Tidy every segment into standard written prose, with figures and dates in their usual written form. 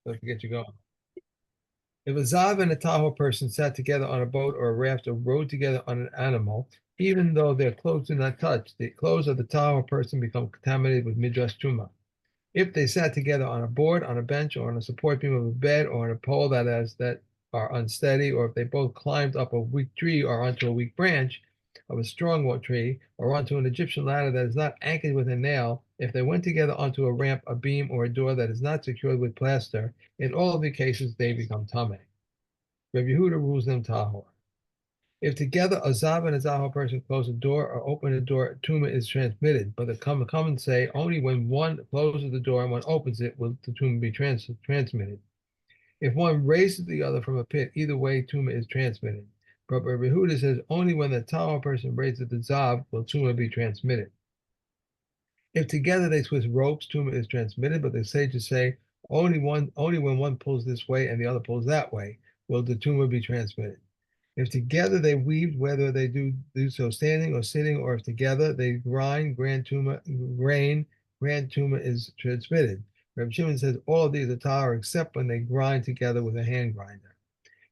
So to get you going. If a Zav and a Tahoe person sat together on a boat or a raft or rode together on an animal, even though their clothes do not touch, the clothes of the Tahoe person become contaminated with Midrash Tuma. If they sat together on a board, on a bench, or on a support beam of a bed, or on a pole that are unsteady, or if they both climbed up a weak tree or onto a weak branch of a strong tree, or onto an Egyptian ladder that is not anchored with a nail, if they went together onto a ramp, a beam, or a door that is not secured with plaster, in all of the cases they become tameh. Rabbi Yehuda rules them tahor. If together a Zav and a Zahor person close a door or open a door, Tuma is transmitted. But the comments say only when one closes the door and one opens it will the Tuma be transmitted. If one raises the other from a pit, either way, Tuma is transmitted. But Rabbi Yehuda says only when the Tahor person raises the Zav will Tuma be transmitted. If together they twist ropes, Tuma is transmitted. But the sages say only when one pulls this way and the other pulls that way will the Tuma be transmitted. If together they weave, whether they do so standing or sitting, or if together they grand tuma is transmitted. Reb Shimon says all of these are tahor except when they grind together with a hand grinder.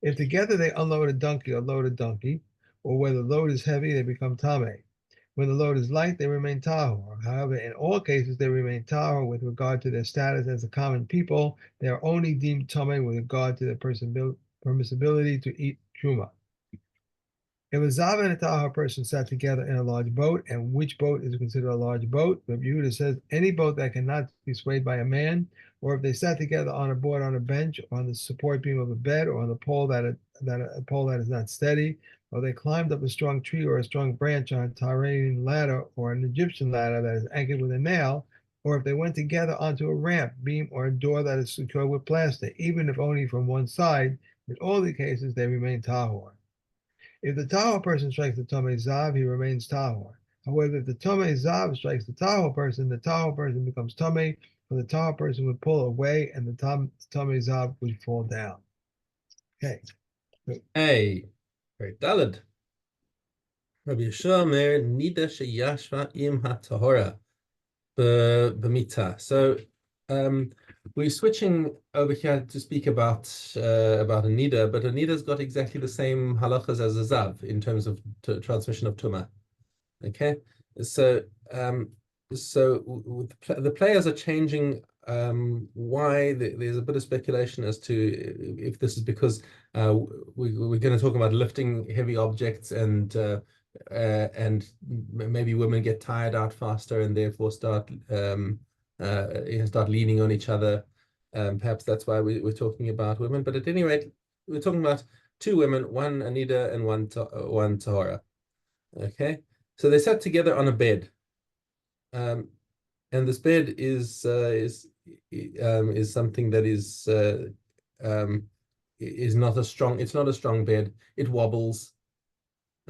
If together they unload a donkey or load a donkey, or where the load is heavy, they become tameh. When the load is light, they remain tahor. However, in all cases, they remain tahor with regard to their status as a common people. They are only deemed tameh with regard to their permissibility to eat truma. If a Zav and a Tahor person sat together in a large boat, and which boat is considered a large boat? Rabbi Yehuda says any boat that cannot be swayed by a man, or if they sat together on a board, on a bench, or on the support beam of a bed, or on the pole a pole that is not steady, or they climbed up a strong tree or a strong branch on a Tyrian ladder or an Egyptian ladder that is anchored with a nail, or if they went together onto a ramp, beam, or a door that is secured with plaster, even if only from one side, in all the cases they remain tahor. If the Tahor person strikes the Tomei Zav, he remains Tahor. However, if the Tomei Zav strikes the Tahor person becomes Tomei, for the Tahor person would pull away and the Tomei Zav would fall down. Okay. Hey, very daled. Rabbi Yeshua Mer Nida Sheyashva Im HaTahora B'mita. So we're switching over here to speak about a nida, but a nida's got exactly the same halachas as a zav in terms of transmission of tuma. Okay, so the players are changing. Why there's a bit of speculation as to if this is because we're going to talk about lifting heavy objects and maybe women get tired out faster and therefore start leaning on each other. Perhaps that's why we're talking about women. But at any rate, we're talking about two women, one Anida and one Tahora. Okay, so they sat together on a bed, and this bed is something that is not a strong. It's not a strong bed. It wobbles.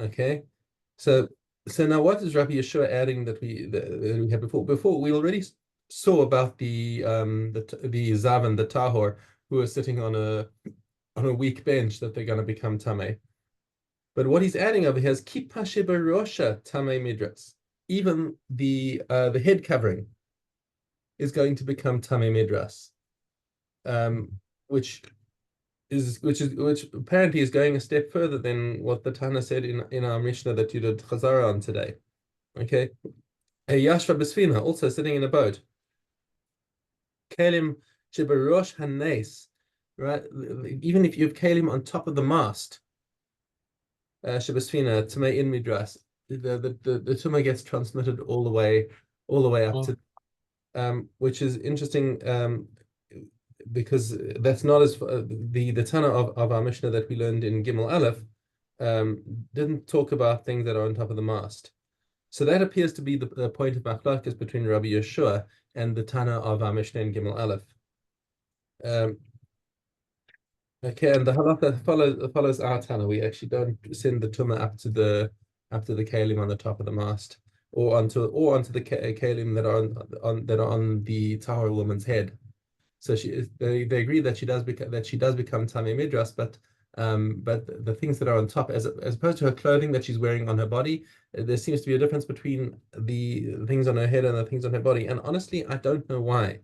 Okay, so now what is Rabbi Yeshua adding that we had before? Before we already saw about the Zav and the Tahor who are sitting on a weak bench that they're going to become Tameh. But what he's adding over here is Kippa Shebarosha Tameh Midras. Even the head covering is going to become Tameh Midras, which apparently is going a step further than what the Tana said in our Mishna that you did Chazara on today. Okay, a Yashva Besfina, also sitting in a boat. Kalim Shibarosh Hanes, right? Even if you have Kalim on top of the mast, Shibasfina Tumay in Midras, the Tumah gets transmitted all the way up to, which is interesting. Because that's not as the Tana of our Mishnah that we learned in Gimel Aleph didn't talk about things that are on top of the mast. So that appears to be the point of machlokes between Rabbi Yeshua and the Tana of our Mishnah in Gimel Aleph. Okay, and the halacha follows our Tana. We actually don't send the tumah up to the kalim on the top of the mast, or onto the kalim that are on the tahor woman's head. So they agree that she does become Tamei Midras, but the things that are on top, as opposed to her clothing that she's wearing on her body, there seems to be a difference between the things on her head and the things on her body. And honestly, I don't know why.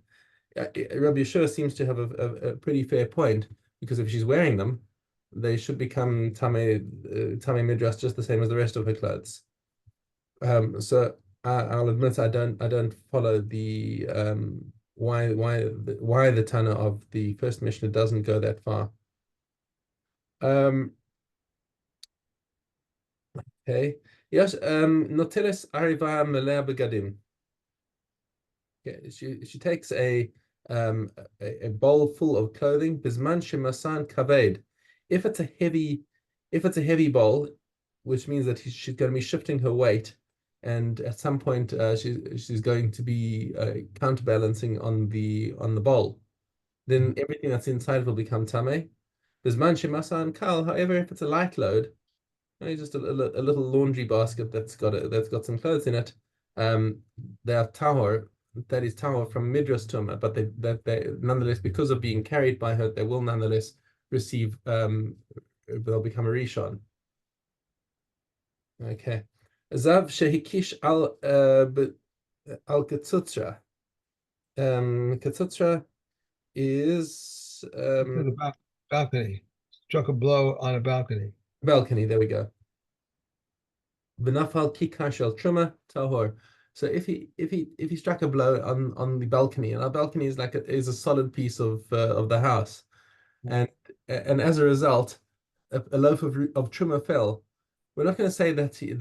Rabbi Yeshua seems to have a pretty fair point, because if she's wearing them, they should become tame midrash just the same as the rest of her clothes. So I'll admit I don't follow the why the Tana of the first Mishnah doesn't go that far. Okay. Yes, Noteles Ariva Melea Begadim. Okay, she takes a bowl full of clothing, Bisman Shemasan Kaved. If it's a heavy bowl, which means that she's going to be shifting her weight, and at some point she's going to be counterbalancing on the bowl, then everything that's inside will become tame. Bisman Shemasan Kal. However, if it's a light load, just a little laundry basket that's got some clothes in it. They are tahor. That is tahor from midras tuma, but they nonetheless, because of being carried by her, they will nonetheless receive. They'll become a rishon. Okay. Zav shehikish al ketzutra. Ketzutra is To the balcony. Struck a blow on a balcony. balcony. There we go. V'nafal kikar shel truma tahor. So if he struck a blow on the balcony, and our balcony is is a solid piece of the house, and as a result, a loaf of truma fell. We're not going to say that he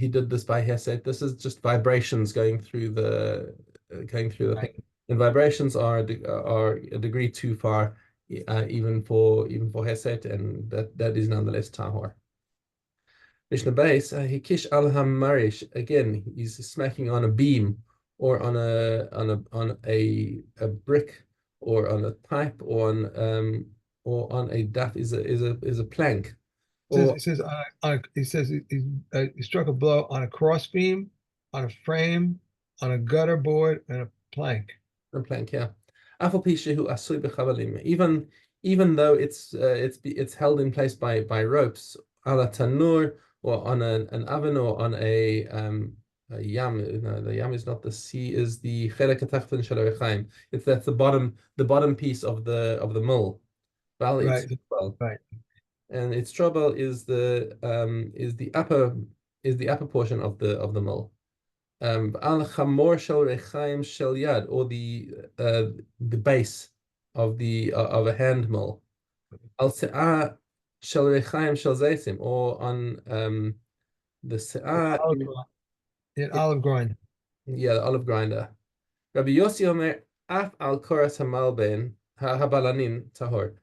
did this by hesed. This is just vibrations going through the Right. thing, and vibrations are a degree too far, even for hesed, and that is nonetheless tahor. Mishnah Base, Hikish al Hamarish. Again, he's smacking on a beam, or on a brick, or on a pipe, or on a duff is a plank. Or He says he struck a blow on a crossbeam, on a frame, on a gutter board, and a plank. a plank, yeah. Afal pi shehu asui b'chavalim. Even though it's held in place by ropes, ala tanur, or on an oven, or on a yam. No, the yam is not the sea, is the chelek hatachton shel harechaim. That's the bottom piece of the mill. Well, it's Right. well, Right. and its trouble is the upper portion of the mill. Al chamor shel rechaim shel yad, or the base of a hand mill. Al se'ah shel rechaim shel zaytim, or on the se'ah, Olive grind. yeah, the olive grinder. Rabbi Yossi Omer, af al koras hamalben habalanin tahor.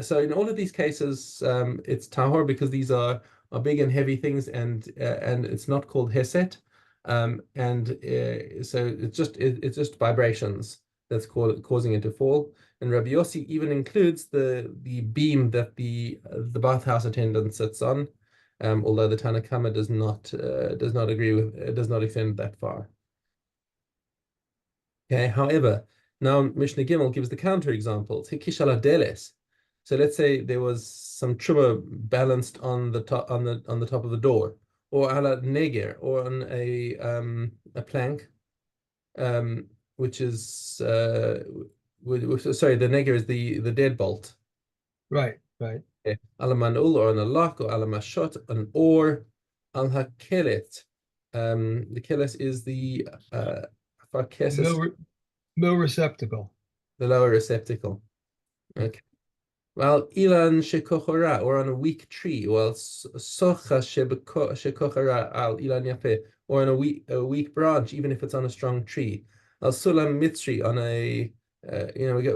So in all of these cases, it's tahor, because these are big and heavy things, and it's not called heset, and so it's just vibrations that's causing it to fall. And Rabbi Yossi even includes the beam that the bathhouse attendant sits on, although the Tanna Kamma does not agree with, does not extend that far. Okay, however, now Mishnah Gimel gives the counter examples. Hikishala deles. So let's say there was some truma balanced on the top of the door, or ala neger, or on a plank, which is sorry, the neger is the deadbolt. Right. Right. Okay. Ala manul, or on a lock, or ala mashot, an oar, al hakelet. The keles is the Mill, mill receptacle. the lower receptacle. Okay. Well, ilan shekochora, or on a weak tree. Well, socha shekochora al ilan yafe, or on a weak branch, even if it's on a strong tree. Al sulam mitzri, on a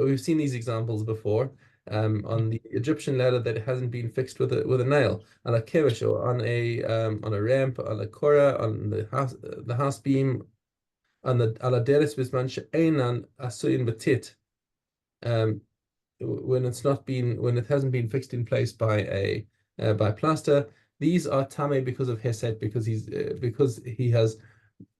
we've seen these examples before. On the Egyptian ladder that hasn't been fixed with a nail. Al a kevish, or on a ramp, on a kora, on the house beam, on the ala deres bisman she'enan asuin betit. When it hasn't been fixed in place by plaster, these are tame because of hesed, because he has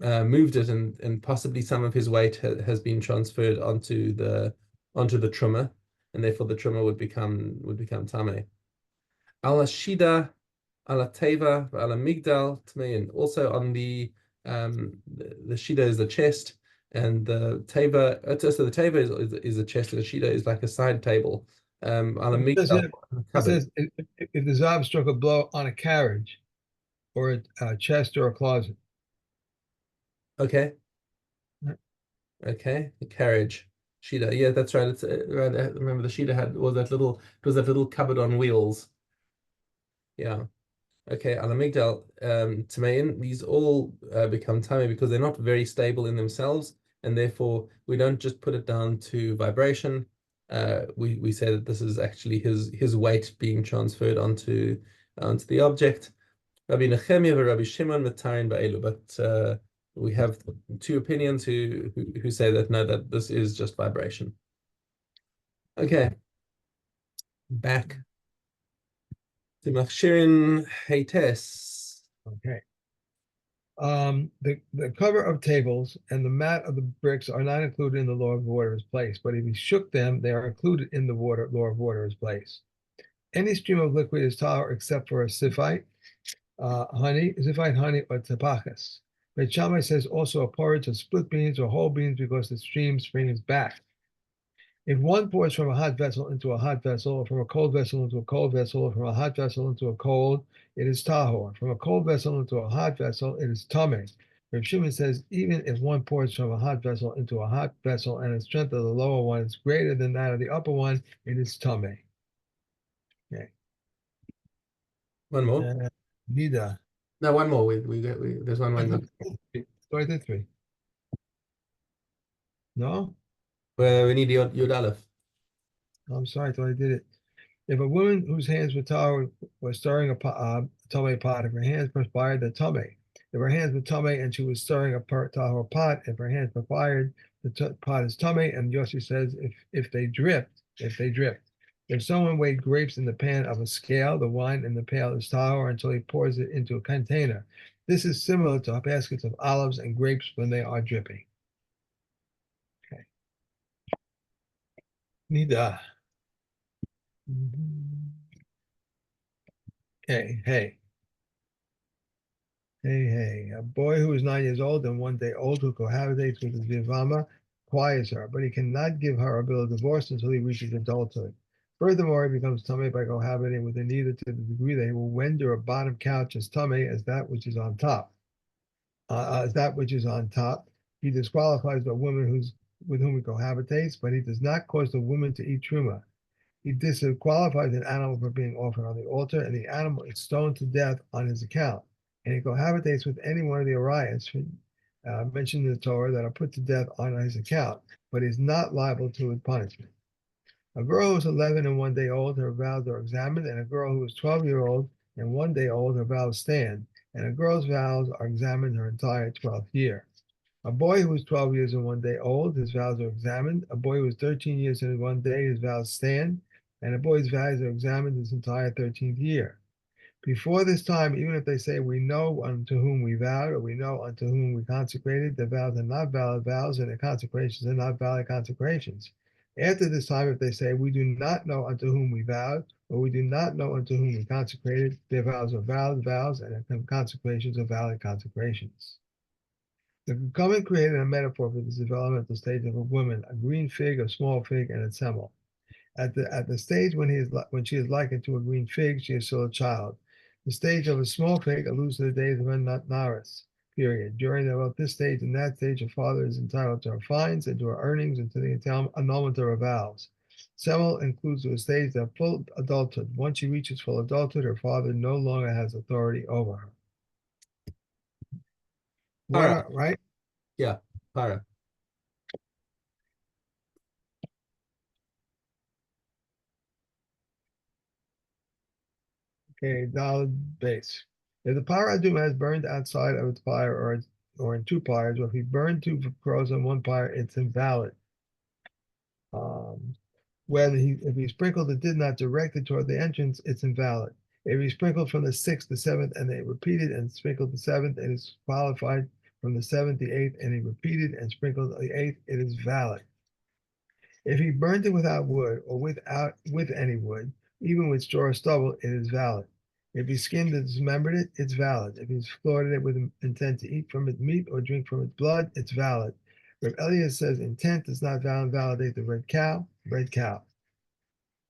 moved it, and possibly some of his weight has been transferred onto the truma, and therefore the truma would become tame. Ala shida, ala teva, ala migdal tmein. Also on the shida is the chest, and the teva. So the teva is a chest, and the shida is like a side table. On a It says, migdal it cupboard. says if the Zav struck a blow on a carriage or a chest or a closet. Okay, okay, the carriage. Shida, yeah, that's right. It's right. I remember the Shida had was that little. It was that little cupboard on wheels. Yeah. Okay, al amygdal, Tamayin, these all become tummy because they're not very stable in themselves, and therefore we don't just put it down to vibration. We say that this is actually his weight being transferred onto the object. Rabbi Nechemia and Rabbi Shimon Matarin Ba'elu, but we have two opinions who say that no, that this is just vibration. Okay, back to Machshirin Heites. Okay. The cover of tables and the mat of the bricks are not included in the law of water as place, but if he shook them, they are included in the law of water as place. Any stream of liquid is tahor except for a siphite, honey, or tabachas. Beit Shammai says also a porridge of split beans or whole beans because the stream springs back. If one pours from a hot vessel into a hot vessel, or from a cold vessel into a cold vessel, or from a hot vessel into a cold, it is tahor. From a cold vessel into a hot vessel, it is tameh. Rav Shimon says even if one pours from a hot vessel into a hot vessel and the strength of the lower one is greater than that of the upper one, it is tameh. Okay. One more. Nida. No, one more. There's one more. So I did three. No? Well, we need Yod Aleph. I'm sorry, I thought I did it. If a woman whose hands were towel was stirring a tame pot, if her hands perspired, the tame. If her hands were tame and she was stirring a tahor pot, if her hands perspired, the pot is tame. And Yossi says, if they dripped, if they dripped. If someone weighed grapes in the pan of a scale, the wine in the pail is tahor until he pours it into a container. This is similar to baskets of olives and grapes when they are dripping. Okay. Nida. Okay, hey. Hey, a boy who is 9 years old and one day old who cohabitates with his Vivama quiets her, but he cannot give her a bill of divorce until he reaches adulthood. Furthermore, he becomes tummy by cohabiting with Anita to the degree that he will render a bottom couch as tummy as that which is on top. As that which is on top, he disqualifies the woman with whom he cohabitates, but he does not cause the woman to eat truma. He disqualifies an animal for being offered on the altar, and the animal is stoned to death on his account. And he cohabitates with any one of the Arias mentioned in the Torah that are put to death on his account, but is not liable to his punishment. A girl who is 11 and one day old, her vows are examined, and a girl who is 12-year-old and one day old, her vows stand, and a girl's vows are examined her entire 12th year. A boy who is 12 years and one day old, his vows are examined. A boy who is 13 years and one day, his vows stand, and a boy's vows are examined his entire 13th year. Before this time, even if they say, we know unto whom we vowed, or we know unto whom we consecrated, their vows are not valid vows, and their consecrations are not valid consecrations. After this time, if they say, we do not know unto whom we vowed, or we do not know unto whom we consecrated, their vows are valid vows, and their consecrations are valid consecrations. The comment created a metaphor for this developmental stage of a woman, a green fig, a small fig, and a semel. At the stage when she is likened to a green fig, she is still a child. The stage of a small fig alludes to the days of a naris period. During about this stage and that stage, a father is entitled to her fines and to her earnings and to the annulment of her vows. Semel includes a stage of full adulthood. Once she reaches full adulthood, her father no longer has authority over her. Para. Right? Yeah, para. Okay, dollar base. If the power adum has burned outside of its pyre or in two pyres, or if he burned two crows on one pyre, it's invalid. Um, if he sprinkled it did not direct it toward the entrance, it's invalid. If he sprinkled from the sixth, the seventh, and they repeated and sprinkled the seventh, it is qualified. From the seventh, the eighth, and he repeated and sprinkled the eighth, it is valid. If he burned it without wood or with any wood, even with straw or stubble, it is valid. If he skinned and dismembered it, it's valid. If he's slaughtered it with intent to eat from its meat or drink from its blood, it's valid. Reb Elliot says intent does not validate the red cow. Red cow.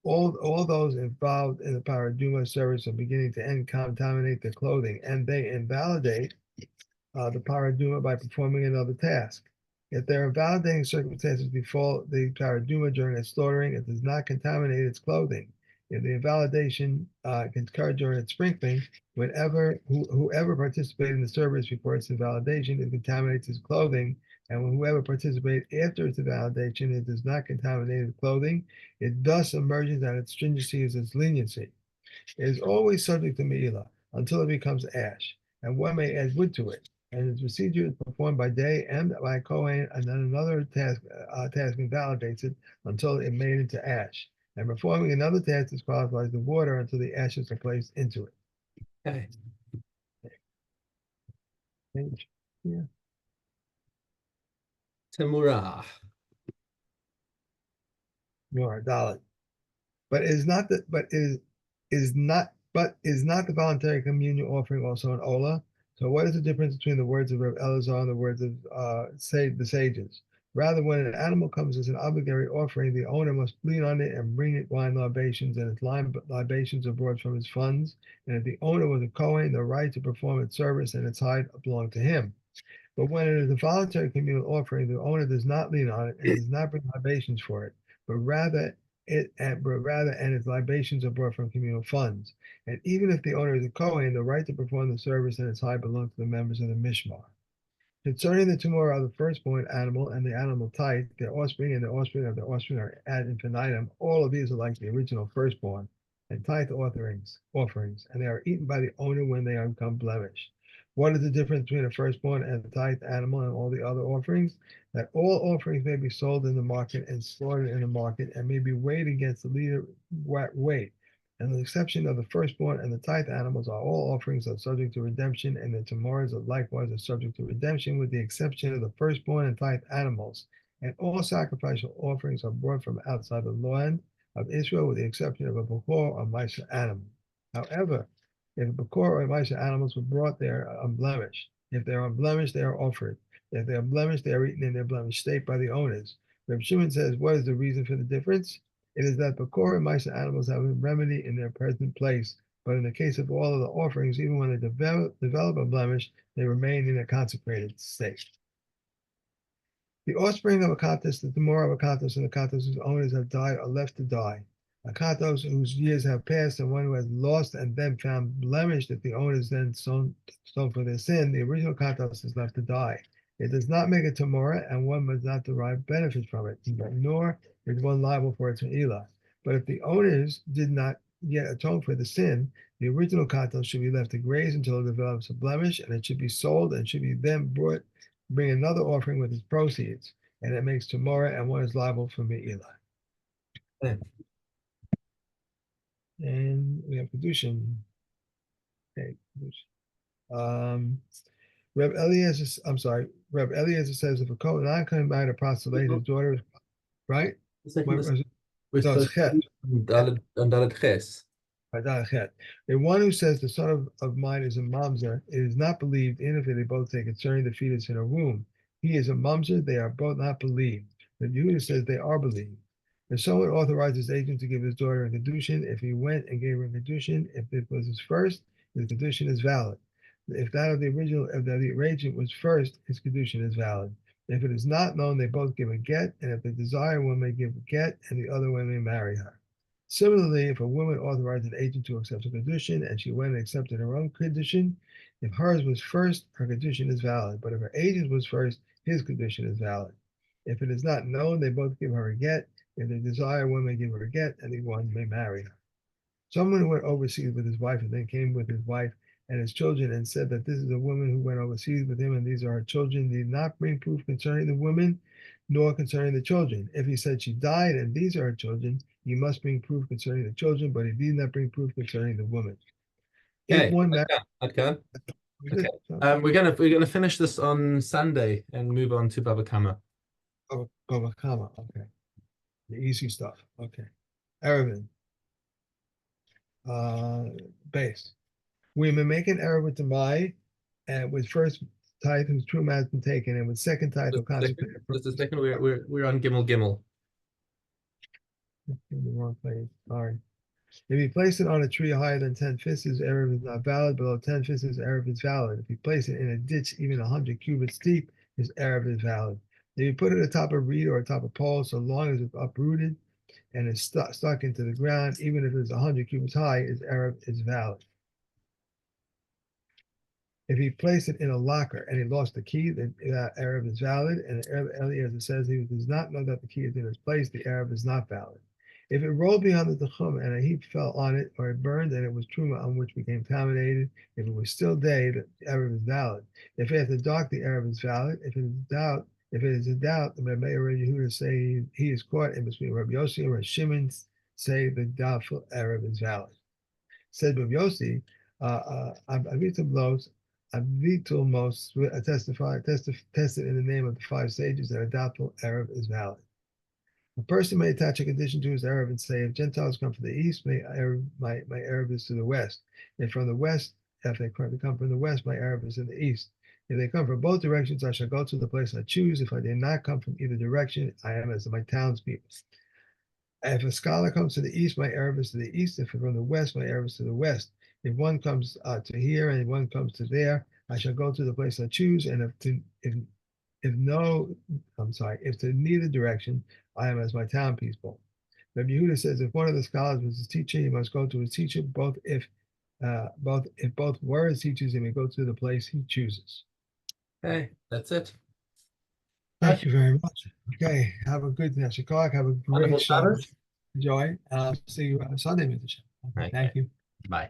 All those involved in the paraduma service from beginning to end contaminate the clothing, and they invalidate the paraduma by performing another task. If there are invalidating circumstances befall the paraduma during its slaughtering, it does not contaminate its clothing. If the invalidation can occur during its sprinkling, whoever participated in the service before its invalidation, it contaminates its clothing, and when whoever participated after its invalidation, it does not contaminate its clothing. It thus emerges that its stringency is its leniency. It is always subject to me'ilah until it becomes ash, and one may add wood to it. And its procedure is performed by day and by Kohen, and then another task invalidates it until it made into ash. And performing another task disqualifies the water until the ashes are placed into it. Okay. Yeah. Temurah. Nor Dalit. But is not the but is not but is not the voluntary communion offering also an olah? So what is the difference between the words of Reb Elazar and the words of the sages? Rather, when an animal comes as an obligatory offering, the owner must bleed on it and bring it wine libations, and its libations are brought from his funds. And if the owner was a Kohen, the right to perform its service and its hide belonged to him. But when it is a voluntary communal offering, the owner does not lean on it and does not bring libations for it, but rather and its libations are brought from communal funds. And even if the owner is a Kohen, the right to perform the service and its hide belongs to the members of the Mishmar. Concerning the tumor of the firstborn animal and the animal type, their offspring and the offspring of their offspring are ad infinitum. All of these are like the original firstborn and tithe offerings, and they are eaten by the owner when they become blemished. What is the difference between a firstborn and the tithe animal and all the other offerings? That all offerings may be sold in the market and slaughtered in the market and may be weighed against the leader weight. And the exception of the firstborn and the tithe animals are all offerings are subject to redemption, and the tamaras are likewise are subject to redemption, with the exception of the firstborn and tithe animals. And all sacrificial offerings are brought from outside the land of Israel, with the exception of a Bakor or Maisa animal. However, if a Bakor or Maisa animals were brought there unblemished, if they are unblemished, they are offered. If they are blemished, they are eaten in their blemished state by the owners. Reb Shimon says, what is the reason for the difference? It is that Bakor and Maisa animals have a remedy in their present place, but in the case of all of the offerings, even when they develop a blemish, they remain in a consecrated state. The offspring of a Akatos, the Demora of a Akatos, and Akatos whose owners have died are left to die. Akatos whose years have passed, and one who has lost and then found blemished, if the owners then stone for their sin, the original Akatos is left to die. It does not make a Tamora, and one must not derive benefit from it, nor is one liable for its Me'ilah. But if the owners did not yet atone for the sin, the original Katos should be left to graze until it develops a blemish, and it should be sold and should be then bring another offering with its proceeds, and it makes Tamora, and one is liable for Me'ilah. Okay. And we have Kedushin. Okay, Reb Eliezer, I'm sorry, Reb Eliezer says if a Kohen not coming by to postulate his daughter, right? The second, What was it? we're No, it's supposed to Chet. do Dalet Ches. The one who says the son of mine is a mamzer, it is not believed, even if they both say concerning the fetus in her womb. He is a mamzer, they are both not believed. But Yehuda says they are believed. If someone authorized his agent to give his daughter a kedushin, if he went and gave her a kedushin, if it was his first, his kedushin is valid. If that of the original, if the agent was first, his kedushin is valid. If it is not known, they both give a get, and if they desire, one may give a get, and the other one may marry her. Similarly, if a woman authorized an agent to accept a kedushin and she went and accepted her own kedushin, if hers was first, her kedushin is valid. But if her agent was first, his kedushin is valid. If it is not known, they both give her a get. If they desire, one may give her a get, and the one may marry her. Someone who went overseas with his wife and then came with his wife and his children and said that this is a woman who went overseas with him and these are her children, did not bring proof concerning the woman nor concerning the children. If he said she died and these are her children, he must bring proof concerning the children, but he did not bring proof concerning the woman. If Okay, one married, okay. Okay. so, We're gonna finish this on Sunday and move on to Baba Kama. comma, okay, the easy stuff. Okay, Erevin, base. We may make an error with the my, with first tithe whose truma has been taken, and with second tithe will consecrate a Just a person. second. We're on Gimel Gimel. In the wrong place. Sorry. If you place it on a tree higher than 10 fists, his Erev is not valid. Below 10 fists, his Erev is valid. If you place it in a ditch even 100 cubits deep, his Erev is valid. If you put it atop a reed or atop a pole, so long as it's uprooted and is stuck into the ground, even if it's 100 cubits high, his Erev is valid. If he placed it in a locker and he lost the key, the Erev is valid. And Eliezer says he does not know that the key is in its place, the Erev is not valid. If it rolled beyond the Techum and a heap fell on it, or it burned and it was truma on which became contaminated, if it was still day, the Erev is valid. If after dark, the Erev is valid. If it is a doubt, the Meir and Yehuda say he is caught in between. Rabbi Yossi and Rabbi Shimon say the doubtful Erev is valid. Said Rabbi Yossi, Avitul most tested in the name of the 5 sages that a doubtful Erev is valid. A person may attach a condition to his Erev and say, if Gentiles come from the east, my Erev is to the west. If from the west, if they come from the west, my Erev is in the east. If they come from both directions, I shall go to the place I choose. If I did not come from either direction, I am as my townspeople. If a scholar comes to the east, my Erev is to the east. If from the west, my Erev is to the west. If one comes to here and one comes to there, I shall go to the place I choose. And if to neither direction, I am as my town people. Rabbi Yehuda says if one of the scholars was his teacher, he must go to his teacher. If both were his teachers, he may go to the place he chooses. Okay, that's it. Thank you very much. Okay, have a good Shikak. Have a great Wonderful Shabbos. Shabbos. Enjoy. See you on Sunday, Mr. Right. Thank you. Bye.